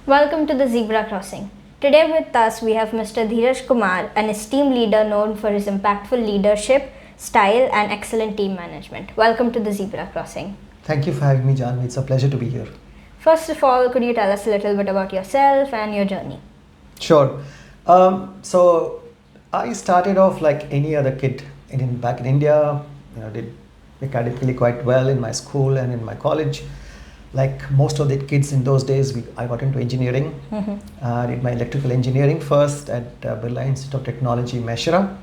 Welcome to the Zebra Crossing. Today with us we have Mr. Dheeraj Kumar, an esteemed leader known for his impactful leadership, style and excellent team management. Welcome to the Zebra Crossing. Thank you for having me, Janhvi. It's a pleasure to be here. First of all, could you tell us a little bit about yourself and your journey? Sure. So I started off like any other kid back in India. Did academically quite well in my school and in my college. Like most of the kids in those days, I got into engineering. Did my electrical engineering first at Birla Institute of Technology, Meshra,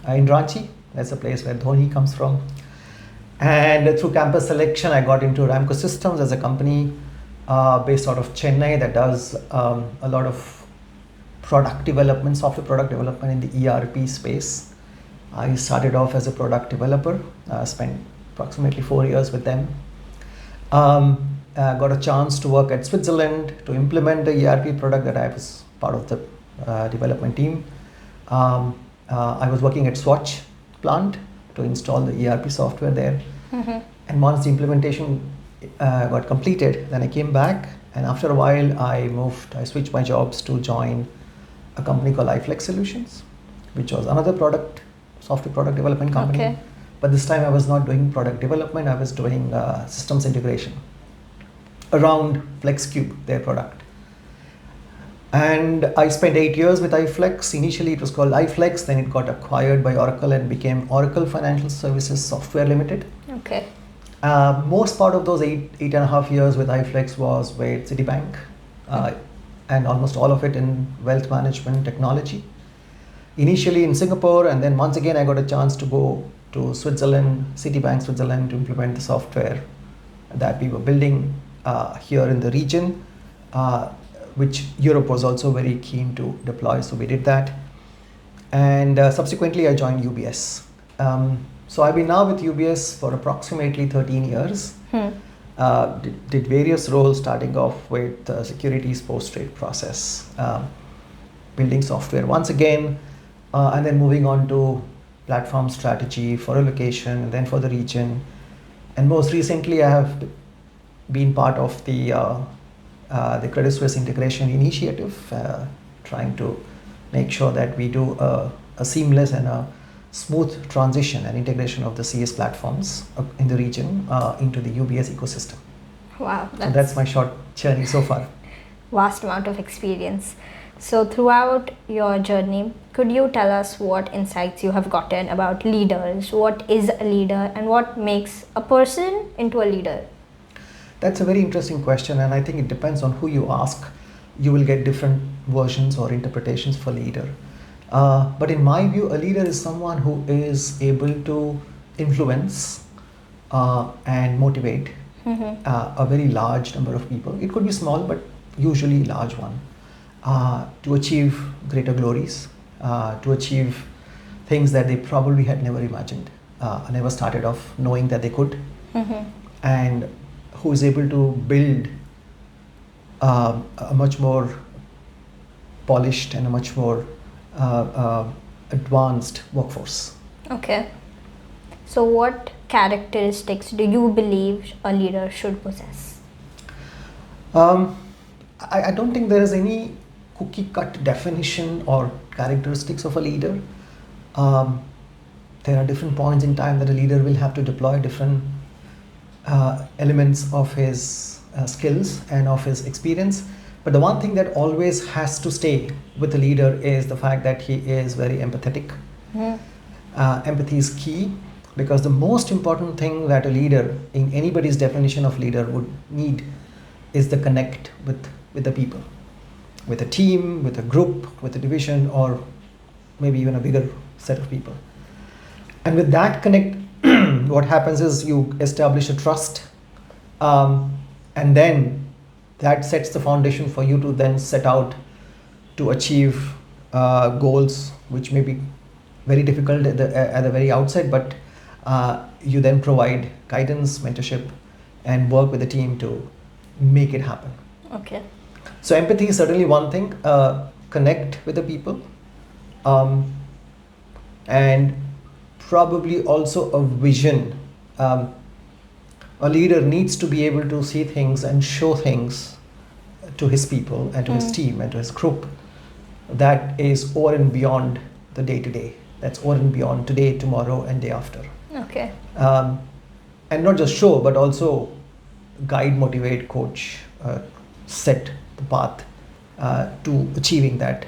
in Ranchi. That's the place where Dhoni comes from. And through campus selection, I got into Ramco Systems as a company based out of Chennai that does a lot of product development, software product development in the ERP space. I started off as a product developer, spent approximately 4 years with them. Got a chance to work at Switzerland to implement the ERP product that I was part of the development team. I was working at Swatch plant to install the ERP software there. And once the implementation got completed, then I came back, and after a while I switched my jobs to join a company called iFlex Solutions, which was another software product development company. Okay. But this time I was not doing product development, I was doing systems integration around FlexCube, their product. And I spent 8 years with iFlex. Initially it was called iFlex, then it got acquired by Oracle and became Oracle Financial Services Software Limited. Okay. Most part of those eight and a half years with iFlex was with Citibank, and almost all of it in wealth management technology. Initially in Singapore, and then once again I got a chance to go to Switzerland, Citibank Switzerland, to implement the software that we were building here in the region, which Europe was also very keen to deploy, so we did that. And subsequently I joined UBS. So I've been now with UBS for approximately 13 years. Did various roles, starting off with securities post-trade process, building software once again, and then moving on to platform strategy for a location and then for the region. And most recently I have been part of the Credit Suisse integration initiative, trying to make sure that we do a seamless and a smooth transition and integration of the CS platforms in the region into the UBS ecosystem. Wow. So that's my short journey so far. Vast amount of experience. So throughout your journey, could you tell us what insights you have gotten about leaders? What is a leader and what makes a person into a leader? That's a very interesting question, and I think it depends on who you ask. You will get different versions or interpretations for leader. But in my view, a leader is someone who is able to influence and motivate a very large number of people. It could be small, but usually large one, to achieve greater glories, to achieve things that they probably had never imagined, never started off knowing that they could, and who is able to build a much more polished and a much more advanced workforce. Okay. So what characteristics do you believe a leader should possess? I don't think there is any cookie cut definition or characteristics of a leader. There are different points in time that a leader will have to deploy different elements of his skills and of his experience. But the one thing that always has to stay with the leader is the fact that he is very empathetic. Empathy is key, because the most important thing that a leader, in anybody's definition of leader, would need is the connect with the people, with a team, with a group, with a division, or maybe even a bigger set of people. And with that connect, what happens is you establish a trust, and then that sets the foundation for you to then set out to achieve goals which may be very difficult at the very outset, but you then provide guidance, mentorship, and work with the team to make it happen. Okay. So empathy is certainly one thing. Connect with the people, and probably also a vision. A leader needs to be able to see things and show things to his people and to his team and to his group that is over and beyond the day to day. That's over and beyond today, tomorrow, and day after. Okay. And not just show, but also guide, motivate, coach, set the path to achieving that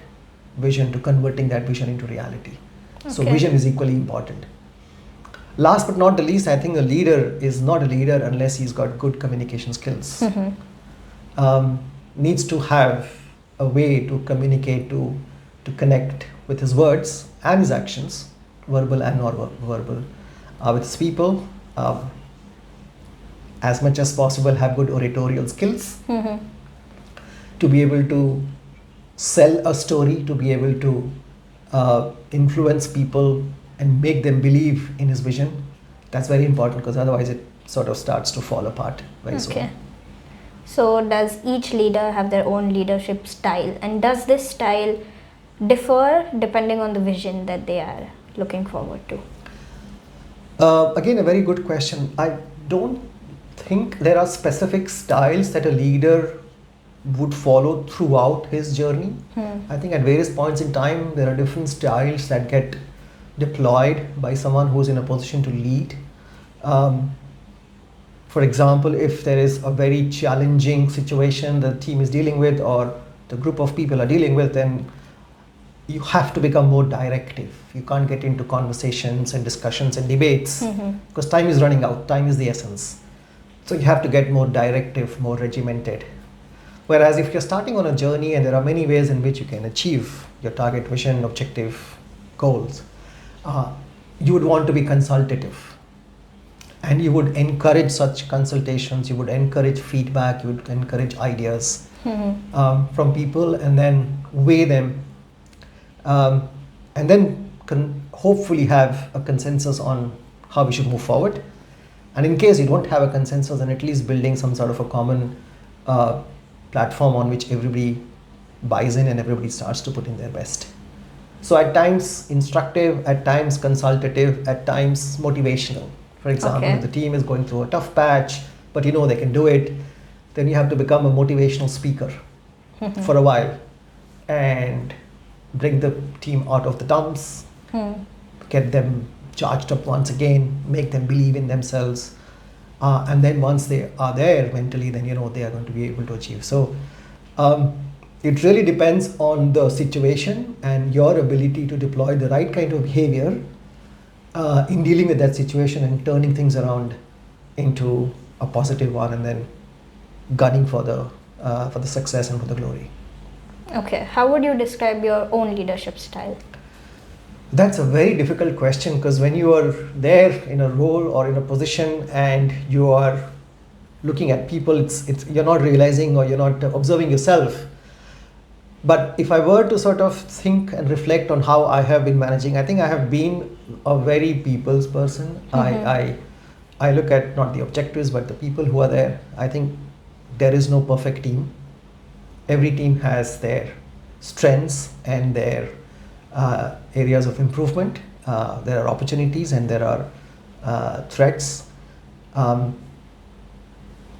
vision, to converting that vision into reality. So Okay. vision is equally important. Last but not the least, I think a leader is not a leader unless he's got good communication skills. Needs to have a way to communicate, to connect with his words and his actions, verbal and non-verbal, with his people. As much as possible, have good oratorial skills to be able to sell a story, to be able to influence people and make them believe in his vision. That's very important, because otherwise it sort of starts to fall apart very Okay. soon. So does each leader have their own leadership style, and does this style differ depending on the vision that they are looking forward to? Again, a very good question. I don't think there are specific styles that a leader would follow throughout his journey. I think at various points in time, there are different styles that get deployed by someone who's in a position to lead. For example, if there is a very challenging situation the team is dealing with, or the group of people are dealing with, then you have to become more directive. You can't get into conversations and discussions and debates, because time is running out. Time is the essence. So you have to get more directive, more regimented. Whereas if you're starting on a journey and there are many ways in which you can achieve your target, vision, objective, goals, you would want to be consultative. And you would encourage such consultations, you would encourage feedback, you would encourage ideas from people, and then weigh them, and then hopefully have a consensus on how we should move forward. And in case you don't have a consensus, then at least building some sort of a common platform on which everybody buys in and everybody starts to put in their best. So at times instructive, at times consultative, at times motivational. For example, Okay. if the team is going through a tough patch, but you know they can do it, then you have to become a motivational speaker for a while and bring the team out of the dumps, get them charged up once again, make them believe in themselves. And then once they are there mentally, then you know they are going to be able to achieve. So it really depends on the situation and your ability to deploy the right kind of behavior in dealing with that situation and turning things around into a positive one, and then gunning for the success and for the glory. Okay. How would you describe your own leadership style? That's a very difficult question, because when you are there in a role or in a position and you are looking at people, it's you're not realizing or you're not observing yourself. But if I were to sort of think and reflect on how I have been managing, I think I have been a very people's person. I look at not the objectives but the people who are there. I think there is no perfect team. Every team has their strengths and their areas of improvement. There are opportunities and there are threats.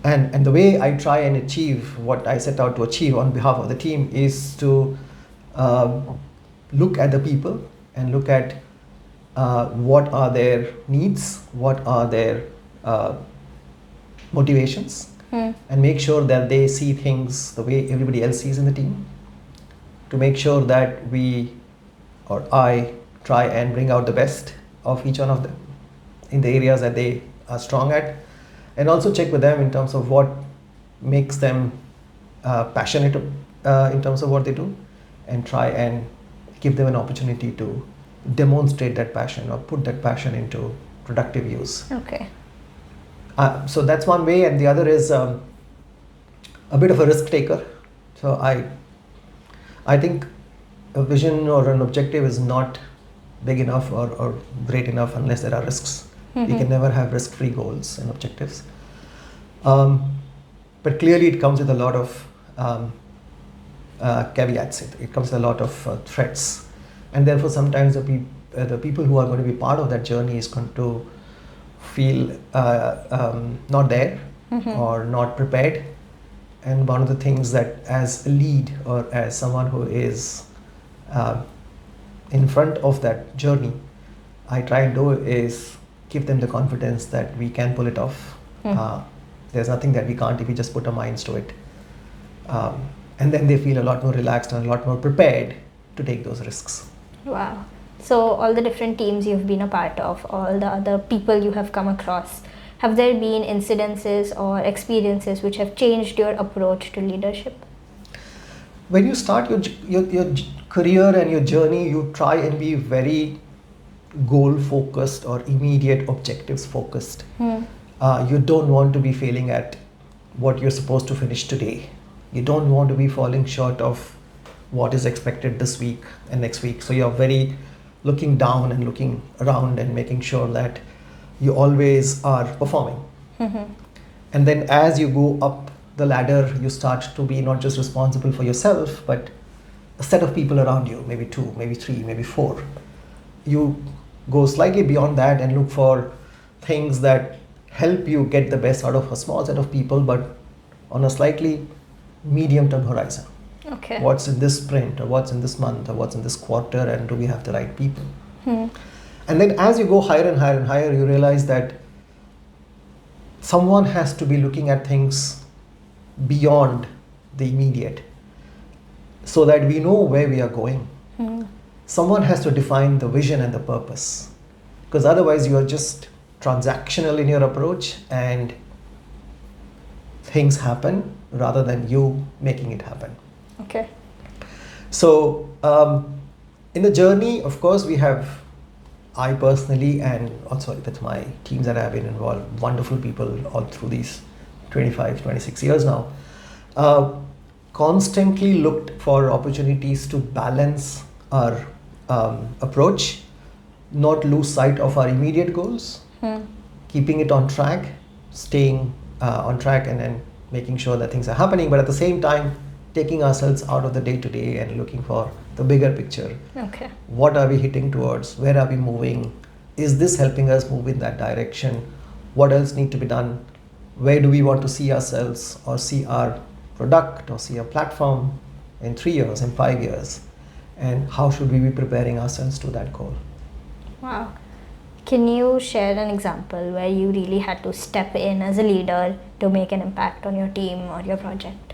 And the way I try and achieve what I set out to achieve on behalf of the team is to look at the people and look at what are their needs, what are their motivations, and make sure that they see things the way everybody else sees in the team, to make sure that we or I try and bring out the best of each one of them in the areas that they are strong at, and also check with them in terms of what makes them passionate in terms of what they do, and try and give them an opportunity to demonstrate that passion or put that passion into productive use. Okay. So that's one way, and the other is a bit of a risk taker. So I think a vision or an objective is not big enough or great enough unless there are risks. You can never have risk-free goals and objectives. But clearly it comes with a lot of caveats. It comes with a lot of threats. And therefore sometimes the people who are going to be part of that journey is going to feel not there or not prepared. And one of the things that as a lead or as someone who is uh, in front of that journey, I try and do is give them the confidence that we can pull it off. There's nothing that we can't if we just put our minds to it. And then they feel a lot more relaxed and a lot more prepared to take those risks. Wow. So all the different teams you've been a part of, all the other people you have come across, have there been incidences or experiences which have changed your approach to leadership? When you start your career and your journey, you try and be very goal focused or immediate objectives focused. You don't want to be failing at what you're supposed to finish today. You don't want to be falling short of what is expected this week and next week. So you're very looking down and looking around and making sure that you always are performing. And then as you go up the ladder, you start to be not just responsible for yourself, but a set of people around you, maybe 2, maybe 3, maybe 4. You go slightly beyond that and look for things that help you get the best out of a small set of people, but on a slightly medium-term horizon. Okay. What's in this sprint, or what's in this month, or what's in this quarter, and do we have the right people? And then as you go higher and higher and higher, you realize that someone has to be looking at things beyond the immediate so that we know where we are going. Someone has to define the vision and the purpose, because otherwise you are just transactional in your approach and things happen rather than you making it happen. Okay. So in the journey, of course, I personally, and also with my teams that I have been involved, wonderful people all through these 25, 26 years now, constantly looked for opportunities to balance our approach, not lose sight of our immediate goals, keeping it on track, staying on track, and then making sure that things are happening, but at the same time, taking ourselves out of the day-to-day and looking for the bigger picture. Okay. What are we hitting towards? Where are we moving? Is this helping us move in that direction? What else needs to be done? Where do we want to see ourselves or see our product or see our platform in 3 years, in 5 years? And how should we be preparing ourselves to that goal? Wow. Can you share an example where you really had to step in as a leader to make an impact on your team or your project?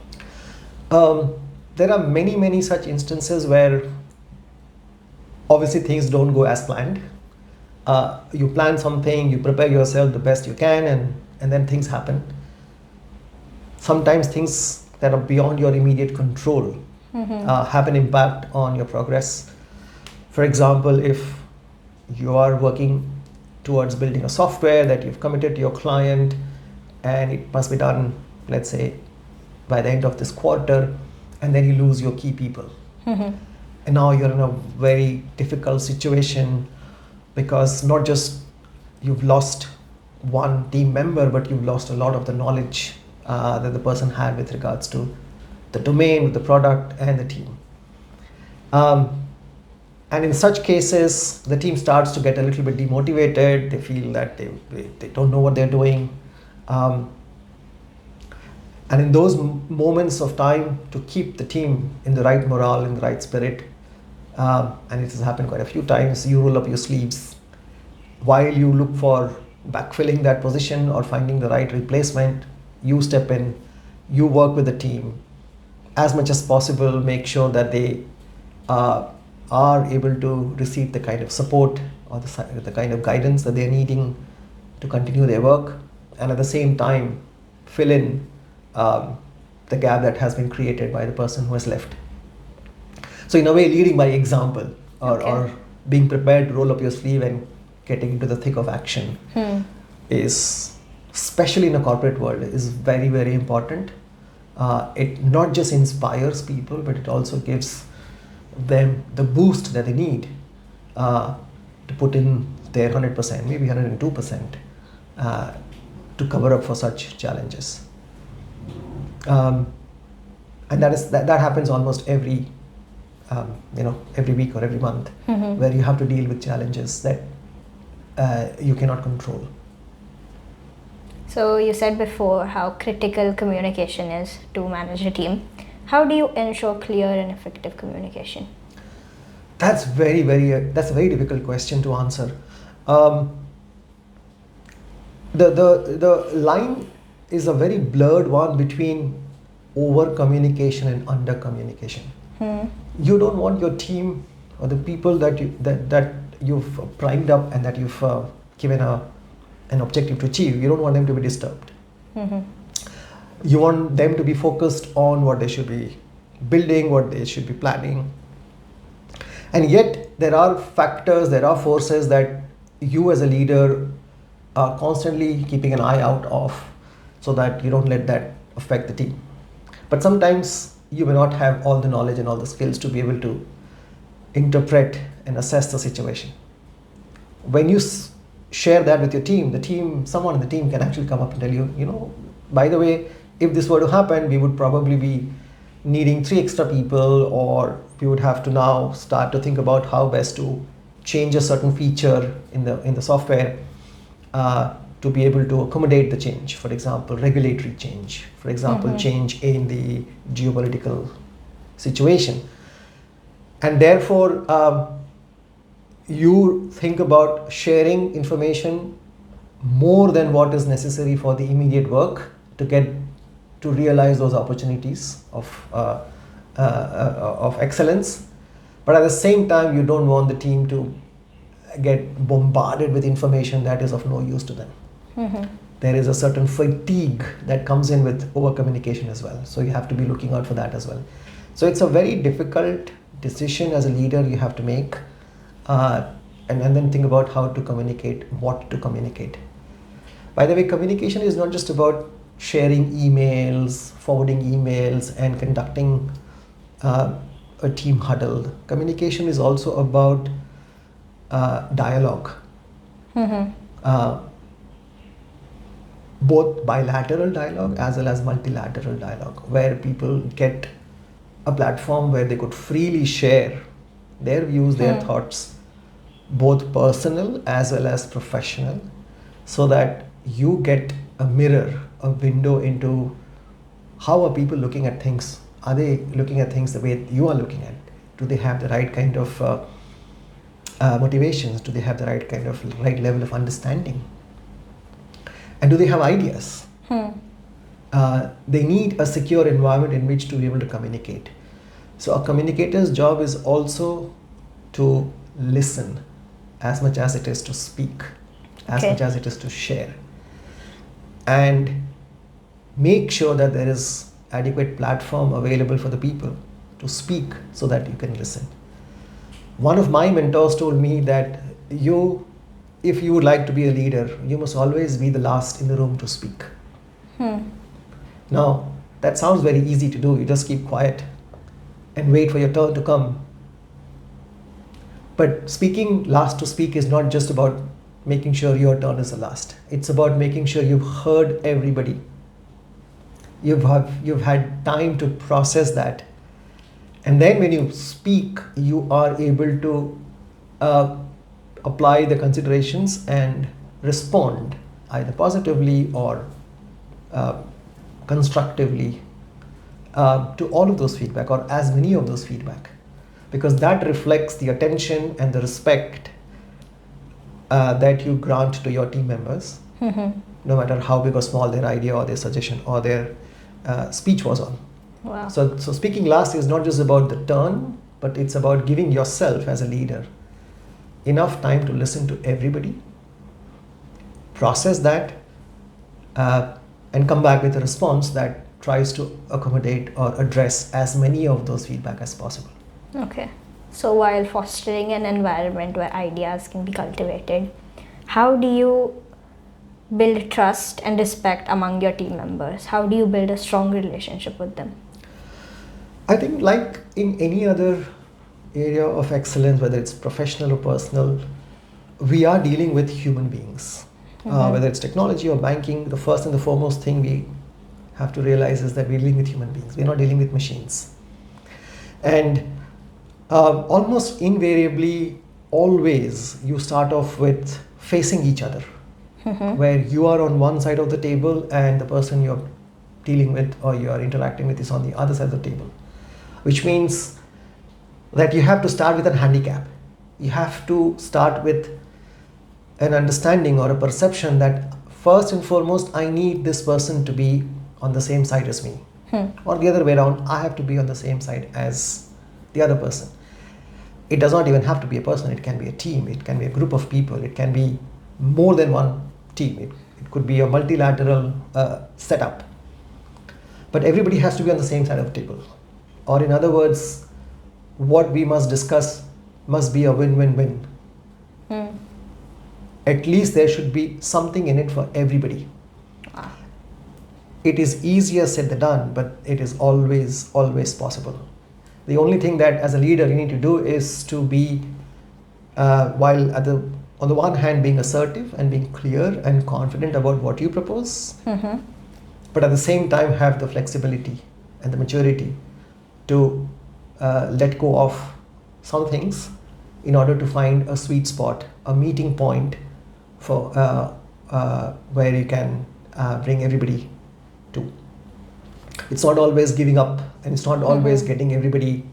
There are many such instances where obviously things don't go as planned. You plan something, you prepare yourself the best you can, and then things happen. Sometimes things that are beyond your immediate control have an impact on your progress. For example, if you are working towards building a software that you've committed to your client and it must be done, let's say, by the end of this quarter, and then you lose your key people. And now you're in a very difficult situation because not just you've lost one team member, but you've lost a lot of the knowledge that the person had with regards to the domain, the product, and the team. And in such cases, the team starts to get a little bit demotivated. They feel that they don't know what they're doing. And in those moments of time, to keep the team in the right morale, in the right spirit, and it has happened quite a few times, you roll up your sleeves while you look for backfilling that position or finding the right replacement. You step in, you work with the team as much as possible, make sure that they are able to receive the kind of support or the kind of guidance that they're needing to continue their work, and at the same time fill in the gap that has been created by the person who has left. So in a way, leading by example, or being prepared to roll up your sleeve and getting into the thick of action is, especially in a corporate world, is very important. It not just inspires people, but it also gives them the boost that they need to put in their 100%, maybe 102%, to cover up for such challenges. And that happens almost every week or every month, where you have to deal with challenges that you cannot control. So you said before how critical communication is to manage a team. How do you ensure clear and effective communication? That's that's a very difficult question to answer. Um, the line is a very blurred one between over communication and under communication. You don't want your team or the people that you've primed up and that you've given an objective to achieve. You don't want them to be disturbed. You want them to be focused on what they should be building, what they should be planning. And yet there are factors, there are forces that you as a leader are constantly keeping an eye out of, so that you don't let that affect the team. But sometimes you may not have all the knowledge and all the skills to be able to interpret and assess the situation. When you share that with your team, someone in the team can actually come up and tell you, by the way, if this were to happen, we would probably be needing 3 extra people, or we would have to now start to think about how best to change a certain feature in the software to be able to accommodate the change. For example, regulatory change. For example, change in the geopolitical situation. And therefore, you think about sharing information more than what is necessary for the immediate work to realize those opportunities of excellence. But at the same time, you don't want the team to get bombarded with information that is of no use to them. There is a certain fatigue that comes in with over communication as well. So you have to be looking out for that as well. So it's a very difficult decision as a leader you have to make, and then think about how to communicate, what to communicate. By the way, communication is not just about sharing emails, forwarding emails, and conducting a team huddle. Communication is also about dialogue. Both bilateral dialogue as well as multilateral dialogue, where people get a platform where they could freely share their views, their thoughts, both personal as well as professional, so that you get a mirror, a window into how are people looking at things. Are they looking at things the way you are looking at? Do they have the right kind of motivations? Do they have the right level of understanding? And do they have ideas? They need a secure environment in which to be able to communicate. So a communicator's job is also to listen as much as it is to speak, as much as it is to share, and make sure that there is adequate platform available for the people to speak so that you can listen. One of my mentors told me that if you would like to be a leader, you must always be the last in the room to speak. Now, that sounds very easy to do. You just keep quiet and wait for your turn to come. But speaking last to speak is not just about making sure your turn is the last. It's about making sure you've heard everybody. You've had time to process that. And then when you speak, you are able to apply the considerations and respond either positively or constructively to all of those feedback, or as many of those feedback, because that reflects the attention and the respect that you grant to your team members, no matter how big or small their idea or their suggestion or their speech was on. Wow. So speaking last is not just about the turn, but it's about giving yourself as a leader enough time to listen to everybody, process that, and come back with a response that tries to accommodate or address as many of those feedback as possible. Okay. So while fostering an environment where ideas can be cultivated, how do you build trust and respect among your team members? How do you build a strong relationship with them? I think, like in any other area of excellence, whether it's professional or personal, we are dealing with human beings. Whether it's technology or banking, the first and the foremost thing we have to realize is that we're dealing with human beings. We're not dealing with machines. And almost invariably, always, you start off with facing each other. where you are on one side of the table and the person you're dealing with or you're interacting with is on the other side of the table, which means that you have to start with a handicap. You have to start with an understanding or a perception that first and foremost, I need this person to be on the same side as me. Or the other way around, I have to be on the same side as the other person. It does not even have to be a person, it can be a team, it can be a group of people, it can be more than one team, it could be a multilateral setup. But everybody has to be on the same side of the table. Or in other words, what we must discuss must be a win-win-win. At least there should be something in it for everybody. It is easier said than done, but it is always possible. The only thing that as a leader you need to do is to be, while on the one hand being assertive and being clear and confident about what you propose, but at the same time have the flexibility and the maturity to let go of some things in order to find a sweet spot, a meeting point for where you can bring everybody to. It's not always giving up and it's not always getting everybody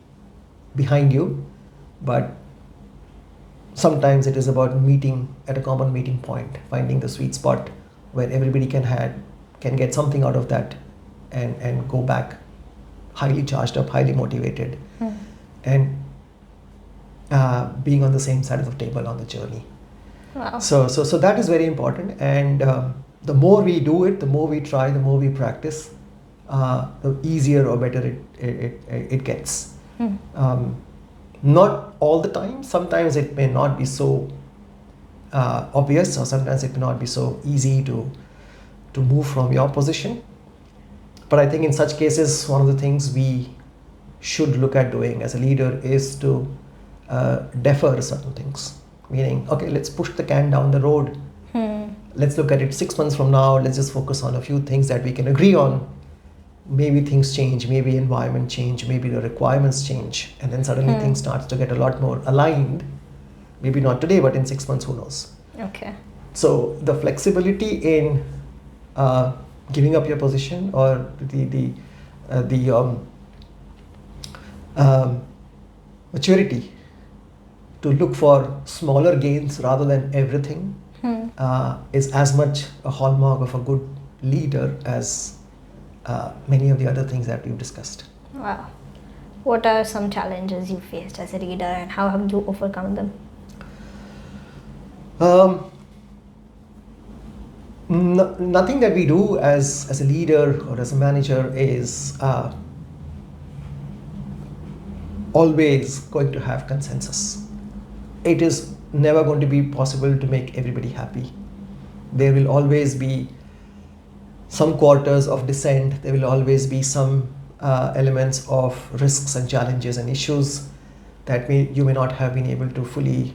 behind you, but sometimes it is about meeting at a common meeting point, finding the sweet spot where everybody can get something out of that and go back highly charged up, highly motivated, and being on the same side of the table on the journey. Wow. So that is very important, and the more we do it, the more we try, the more we practice, the easier or better it gets. Not all the time. Sometimes it may not be so obvious, or sometimes it may not be so easy to move from your position. But I think in such cases, one of the things we should look at doing as a leader is to defer certain things. Meaning, okay, let's push the can down the road. Let's look at it 6 months from now. Let's just focus on a few things that we can agree on. Maybe things change, maybe environment change, maybe the requirements change, and then suddenly things starts to get a lot more aligned. Maybe not today, but in 6 months, who knows? Okay. So the flexibility in giving up your position, or the maturity to look for smaller gains rather than everything is as much a hallmark of a good leader as many of the other things that we've discussed. Wow. What are some challenges you faced as a leader and how have you overcome them? Nothing that we do as a leader or as a manager is always going to have consensus. It is never going to be possible to make everybody happy. There will always be some quarters of dissent. There will always be some elements of risks and challenges and issues that you may not have been able to fully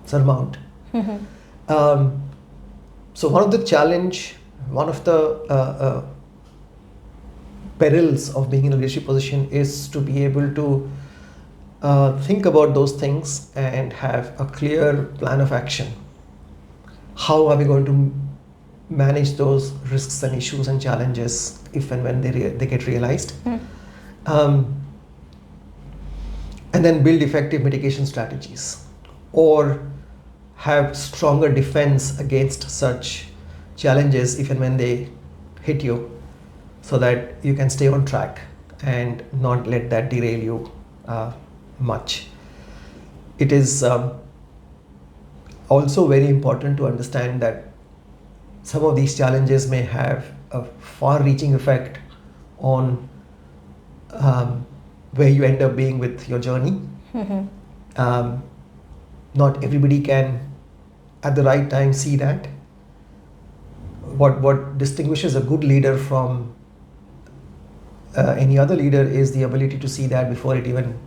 surmount. So one of the perils of being in a leadership position is to be able to think about those things and have a clear plan of action. How are we going to manage those risks and issues and challenges if and when they get realized? And then build effective mitigation strategies, or have stronger defense against such challenges if and when they hit you, so that you can stay on track and not let that derail you much. It is also very important to understand that some of these challenges may have a far-reaching effect on where you end up being with your journey. Not everybody can at the right time see that. What distinguishes a good leader from any other leader is the ability to see that before it even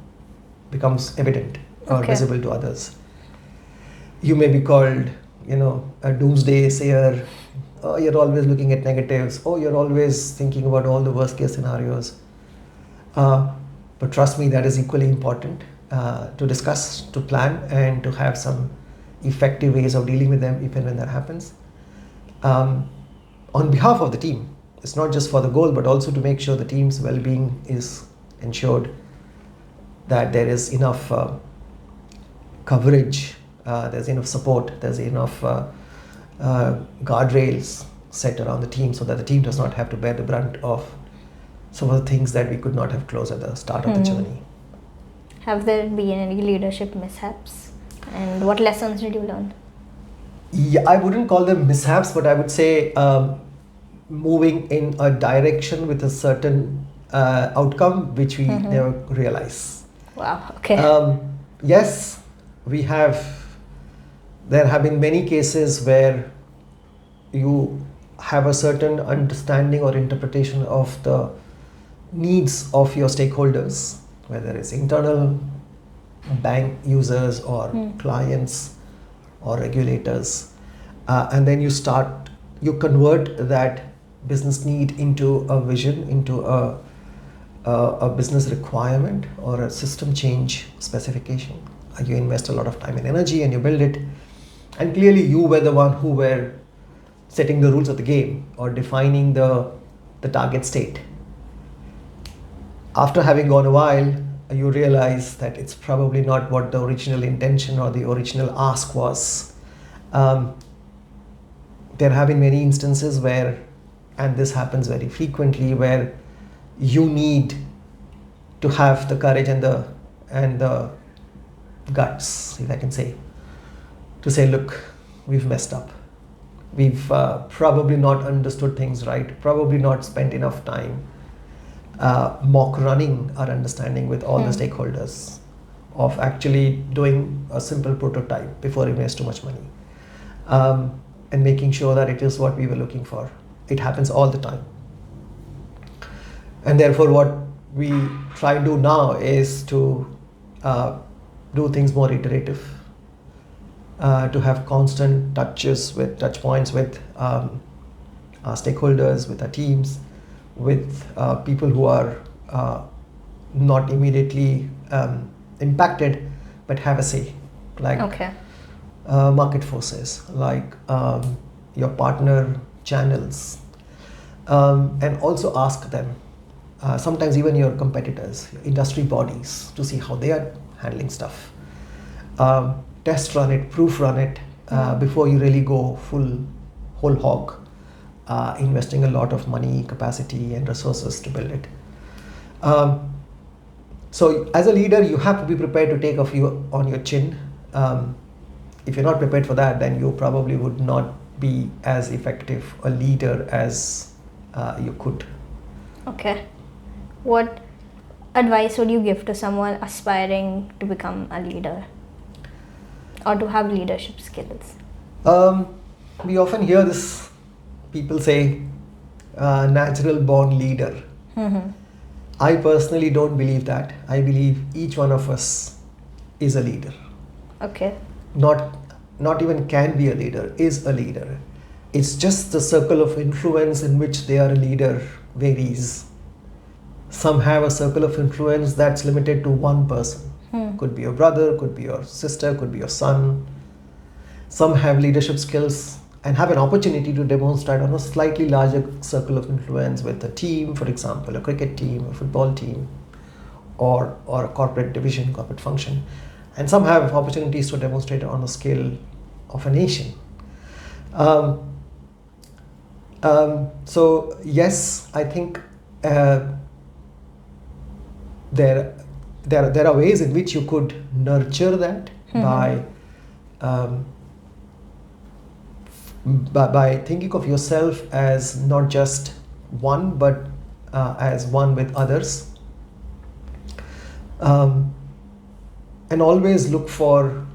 becomes evident or visible to others. You may be called, a doomsday sayer. Oh, you're always looking at negatives. Oh, you're always thinking about all the worst case scenarios. But trust me, that is equally important to discuss, to plan, and to have some effective ways of dealing with them if and when that happens. On behalf of the team, it's not just for the goal, but also to make sure the team's well-being is ensured, that there is enough coverage, there's enough support, there's enough guardrails set around the team so that the team does not have to bear the brunt of some of the things that we could not have closed at the start of the journey. Have there been any leadership mishaps? And what lessons did you learn? Yeah, I wouldn't call them mishaps, but I would say moving in a direction with a certain outcome which we never realize. Wow, okay. Yes, there have been many cases where you have a certain understanding or interpretation of the needs of your stakeholders, whether it's internal bank users or clients or regulators, and then you convert that business need into a vision, into a business requirement or a system change specification. You invest a lot of time and energy and you build it, and clearly you were the one who were setting the rules of the game or defining the target state. After having gone a while, you realize that it's probably not what the original intention or the original ask was. There have been many instances where, and this happens very frequently, where you need to have the courage and the guts, if I can say, to say, look, we've messed up. We've probably not understood things right, probably not spent enough time mock running our understanding with all the stakeholders of actually doing a simple prototype before we invest too much money, and making sure that it is what we were looking for. It happens all the time. And therefore what we try to do now is to do things more iterative, to have constant touch points with our stakeholders, with our teams, with people who are not immediately impacted but have a say, like market forces, like your partner channels, and also ask them, sometimes even your competitors, your industry bodies, to see how they are handling stuff. Test run it, proof run it before you really go whole hog, investing a lot of money, capacity and resources to build it. So as a leader, you have to be prepared to take a few on your chin. If you're not prepared for that, then you probably would not be as effective a leader as you could. Okay. What advice would you give to someone aspiring to become a leader or to have leadership skills? We often hear this, people say, natural born leader. I personally don't believe that. I believe each one of us is a leader. Okay. Not even can be a leader, is a leader. It's just the circle of influence in which they are a leader varies. Some have a circle of influence that's limited to one person. Could be your brother, could be your sister, could be your son. Some have leadership skills and have an opportunity to demonstrate on a slightly larger circle of influence with a team, for example, a cricket team, a football team, or a corporate division, corporate function. And some have opportunities to demonstrate on a scale of a nation. So yes, I think there are ways in which you could nurture that by thinking of yourself as not just one, but as one with others. And always look for,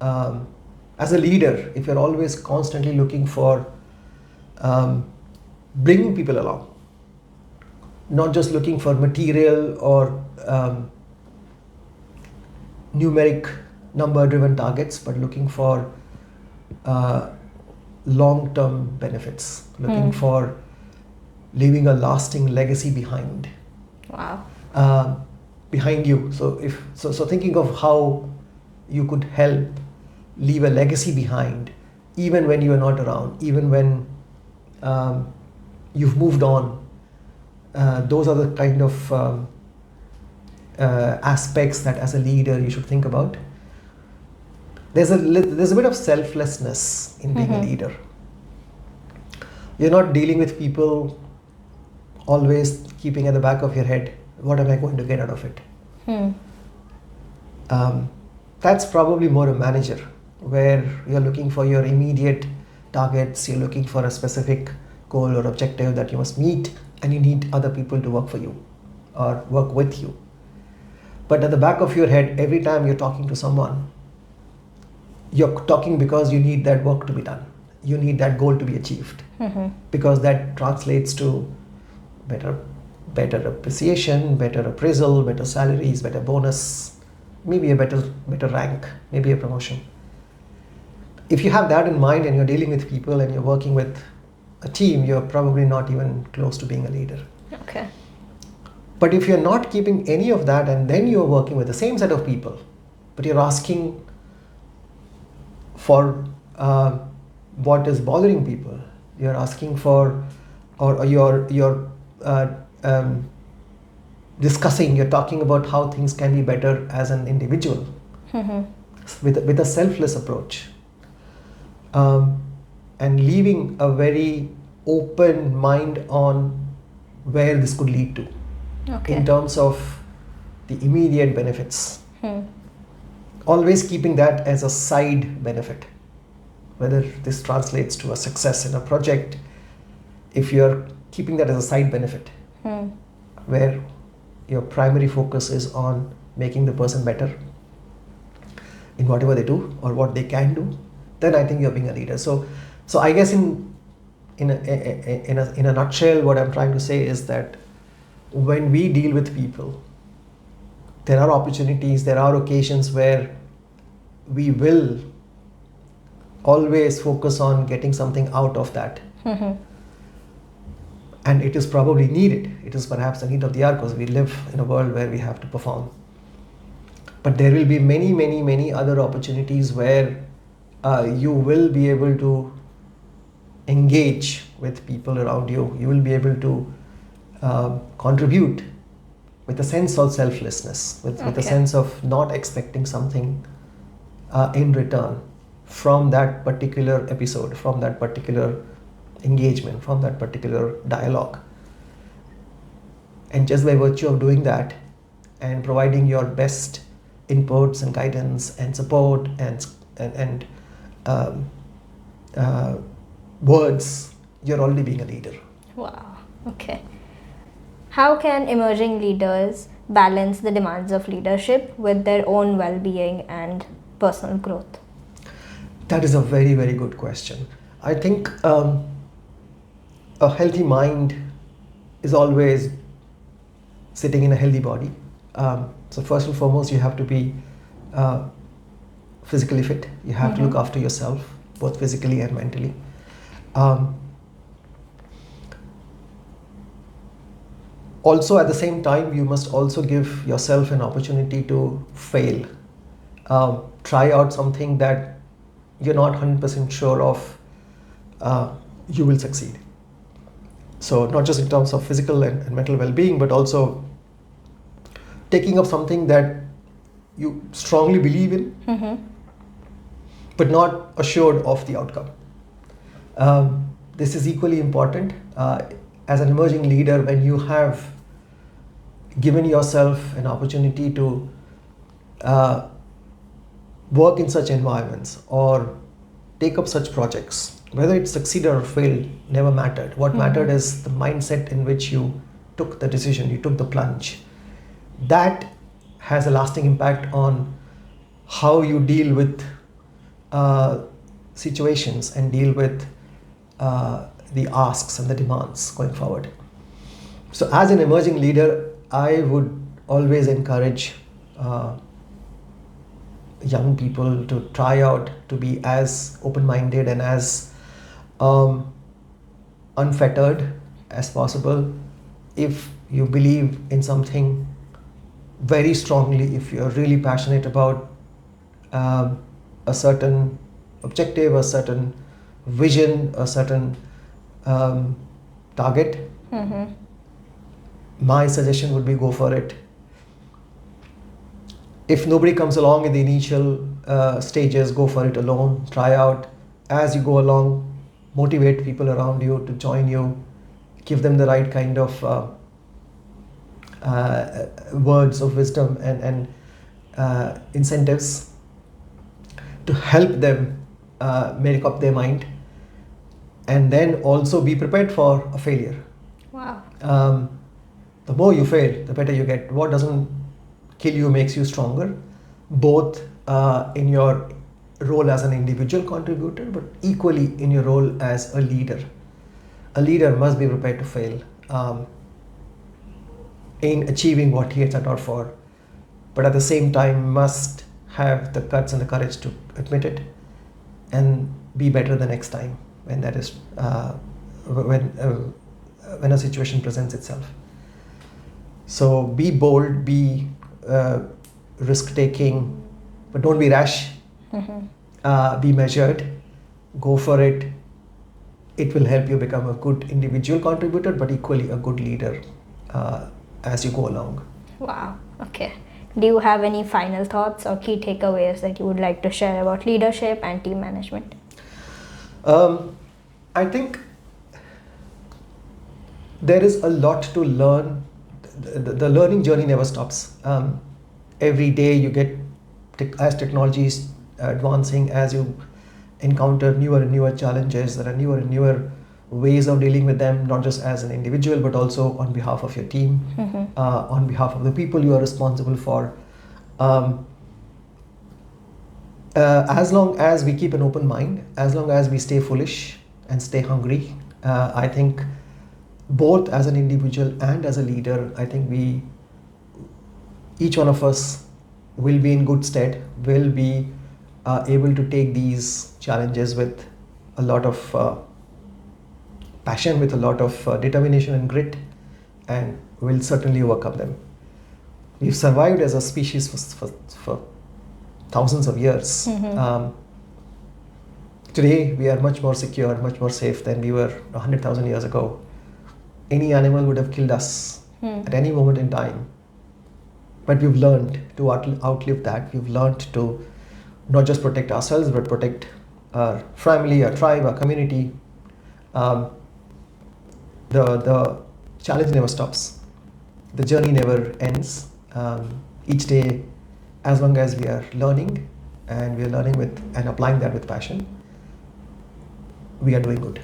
as a leader, if you're always constantly looking for bringing people along, not just looking for material or numeric number-driven targets, but looking for long-term benefits, looking for leaving a lasting legacy behind. Wow. Behind you. So thinking of how you could help leave a legacy behind, even when you are not around, even when you've moved on. Those are the kind of aspects that as a leader you should think about. There's a bit of selflessness in being a leader. You're not dealing with people always keeping at the back of your head, what am I going to get out of it? That's probably more a manager, where you're looking for your immediate targets, you're looking for a specific goal or objective that you must meet, and you need other people to work for you or work with you. But at the back of your head, every time you're talking to someone, you're talking because you need that work to be done. You need that goal to be achieved, because that translates to better appreciation, better appraisal, better salaries, better bonus, maybe a better rank, maybe a promotion. If you have that in mind and you're dealing with people and you're working with a team, you're probably not even close to being a leader. Okay. But if you're not keeping any of that and then you're working with the same set of people, but you're asking for what is bothering people, you're asking for, or you're discussing, you're talking about how things can be better as an individual, with a selfless approach, and leaving a very open mind on where this could lead to, in terms of the immediate benefits. Always keeping that as a side benefit, whether this translates to a success in a project. If you're keeping that as a side benefit, where your primary focus is on making the person better in whatever they do or what they can do, then I think you're being a leader. So I guess in a nutshell, what I'm trying to say is that when we deal with people, there are opportunities, there are occasions where we will always focus on getting something out of that. And it is probably needed. It is perhaps the need of the hour, because we live in a world where we have to perform. But there will be many, many, many other opportunities where you will be able to engage with people around you. You will be able to contribute with a sense of selflessness, with a sense of not expecting something in return from that particular episode, from that particular engagement, from that particular dialogue. And just by virtue of doing that and providing your best inputs and guidance and support and words, you're already being a leader. Wow. Okay. How can emerging leaders balance the demands of leadership with their own well-being and personal growth? That is a very, very good question. I think a healthy mind is always sitting in a healthy body. So first and foremost, you have to be physically fit. You have to look after yourself, both physically and mentally. Also, at the same time, you must also give yourself an opportunity to fail. Try out something that you're not 100% sure of, you will succeed. So not just in terms of physical and mental well-being, but also taking up something that you strongly believe in, but not assured of the outcome. This is equally important as an emerging leader. When you have given yourself an opportunity to work in such environments or take up such projects, whether it succeeded or failed never mattered. What mattered is the mindset in which you took the decision, you took the plunge. That has a lasting impact on how you deal with situations and deal with the asks and the demands going forward. So as an emerging leader, I would always encourage young people to try out to be as open-minded and as unfettered as possible. If you believe in something very strongly, if you're really passionate about a a certain objective, a certain vision, a certain target, my suggestion would be go for it. If nobody comes along in the initial stages, go for it alone, try out. As you go along, motivate people around you to join you, give them the right kind of words of wisdom and incentives to help them make up their mind, and then also be prepared for a failure. Wow. The more you fail, the better you get. What doesn't kill you makes you stronger, both in your role as an individual contributor, but equally in your role as a leader. A leader must be prepared to fail in achieving what he had set out for, but at the same time must have the guts and the courage to admit it and be better the next time when that is when a situation presents itself. So be bold, be risk taking, but don't be rash. Be measured, go for it. It will help you become a good individual contributor, but equally a good leader as you go along. Wow. Okay. Do you have any final thoughts or key takeaways that you would like to share about leadership and team management? I think there is a lot to learn. The learning journey never stops. Every day you get, as technology is advancing, as you encounter newer and newer challenges, there are newer and newer ways of dealing with them, not just as an individual, but also on behalf of your team, on behalf of the people you are responsible for. As long as we keep an open mind, as long as we stay foolish and stay hungry, I think both as an individual and as a leader, I think each one of us will be in good stead, will be able to take these challenges with a lot of passion, with a lot of determination and grit, and will certainly overcome them. We've survived as a species for thousands of years. Today we are much more secure, much more safe than we were 100,000 years ago. Any animal would have killed us at any moment in time. But we've learned to outlive that. We've learned to not just protect ourselves, but protect our family, our tribe, our community. The challenge never stops. The journey never ends. Each day, as long as we are learning, and we are learning with and applying that with passion, we are doing good.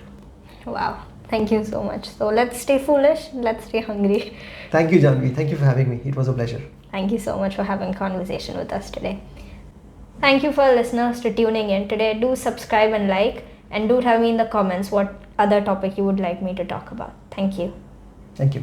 Wow. Thank you so much. So let's stay foolish, let's stay hungry. Thank you, Janhvi. Thank you for having me. It was a pleasure. Thank you so much for having a conversation with us today. Thank you for listeners to tuning in today. Do subscribe and like, and do tell me in the comments what other topic you would like me to talk about. Thank you. Thank you.